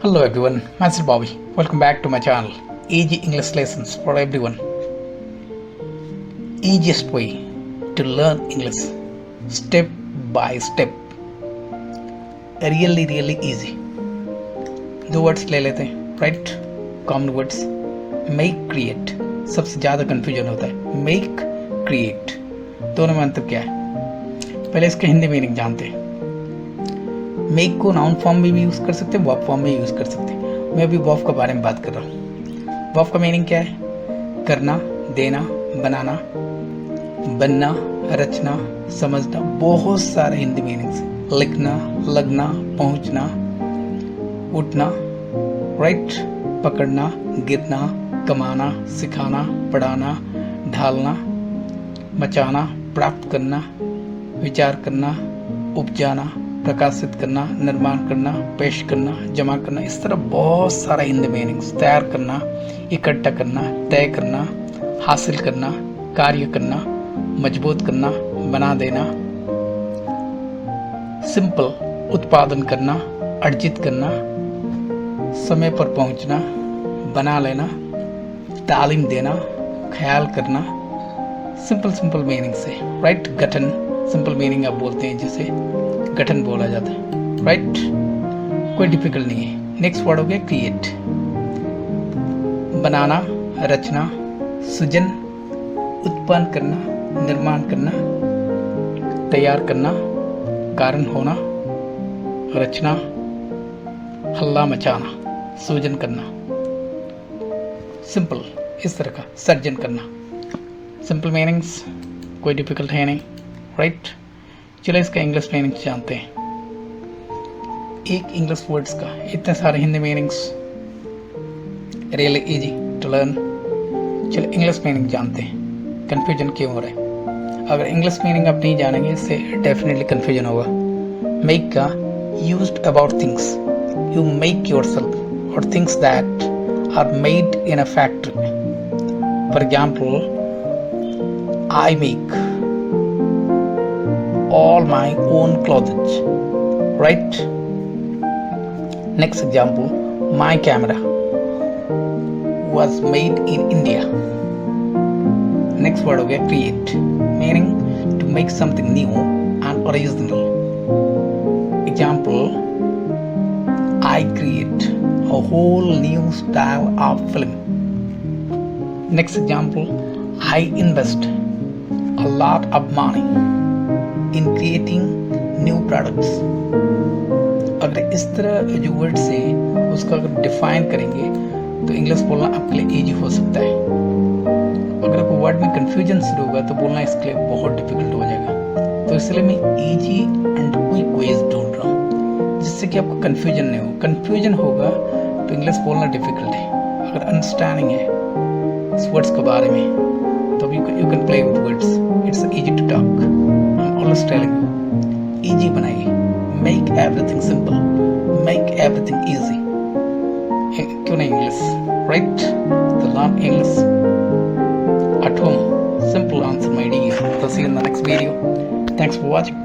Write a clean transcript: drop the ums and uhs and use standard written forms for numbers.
Hello everyone, myself Bobby. Welcome back to my channel. Easy English lessons for everyone. Easiest way to learn English, step by step. Really easy. दो words ले लेते हैं, right? Common words make, create. सबसे ज़्यादा confusion होता है make, create, दोनों में अंतर क्या है? पहले इसका हिंदी मीनिंग जानते हैं. मेक को नाउन फॉर्म में भी यूज़ कर सकते हैं, वर्ब फॉर्म में यूज़ कर सकते हैं. मैं अभी वर्ब के बारे में बात कर रहा हूँ. वर्ब का मीनिंग क्या है? करना, देना, बनाना, बनना, रचना, समझना. बहुत सारे हिंदी मीनिंग्स. लिखना, लगना, पहुँचना, उठना, राइट, पकड़ना, गिरना, कमाना, सिखाना, पढ़ाना, ढालना, मचाना, प्राप्त करना, विचार करना, उपजाना, प्रकाशित करना, निर्माण करना, पेश करना, जमा करना. इस तरह बहुत सारा हिंदी मीनिंग्स. तैयार करना, इकट्ठा करना, तय करना, हासिल करना, कार्य करना, मजबूत करना, बना देना, सिंपल, उत्पादन करना, अर्जित करना, समय पर पहुंचना, बना लेना, तालीम देना, ख्याल करना. सिंपल मीनिंग से, राइट? गठन, सिंपल मीनिंग आप बोलते हैं जिसे गठन बोला जाता है, राइट? कोई डिफिकल्ट नहीं है. नेक्स्ट वर्ड हो गया क्रिएट. बनाना, रचना, सृजन, उत्पन्न करना, निर्माण करना, तैयार करना, कारण होना, रचना, हल्ला मचाना, सृजन करना. सिंपल, इस तरह का सर्जन करना. सिंपल मीनिंग्स, कोई डिफिकल्ट है नहीं, राइट? चलो इसका इंग्लिश मीनिंग जानते हैं. एक इंग्लिश वर्ड्स का इतने सारे Hindi meanings, really easy to learn. चलो इंग्लिश मीनिंग जानते हैं. कन्फ्यूजन क्यों हो रहा है? अगर इंग्लिश मीनिंग आप नहीं जानेंगे इससे डेफिनेटली कन्फ्यूजन होगा. मेक का used about things. You make yourself और things that are made in a factory. For example, I make all my own clothes, right? Next example, my camera was made in India. Next word हो गया create, meaning to make something new and original. Example, I create a whole new style of film. Next example, I invest a lot of money in creating new products. अगर इस तरह जो word से उसका अगर define करेंगे तो English बोलना आपके लिए इजी हो सकता है. अगर आपको वर्ड में कंफ्यूजन शुरू होगा तो बोलना इसके लिए बहुत डिफिकल्ट हो जाएगा. तो इसलिए मैं इजी एंड क्विक वेज ढूंढ रहा हूँ जिससे कि आपको कंफ्यूजन नहीं हो. कंफ्यूजन होगा तो इंग्लिश बोलना डिफिकल्ट है. अगर अंडरस्टैंडिंग है इस वर्ड्स के बारे में तो you can play with words. It's easy to talk. I'm always telling you, easy बनाइए. Make everything simple. Make everything easy. क्यों नहीं English, right? To learn English at home. Simple answer, my dear. So see you in the next video. Thanks for watching.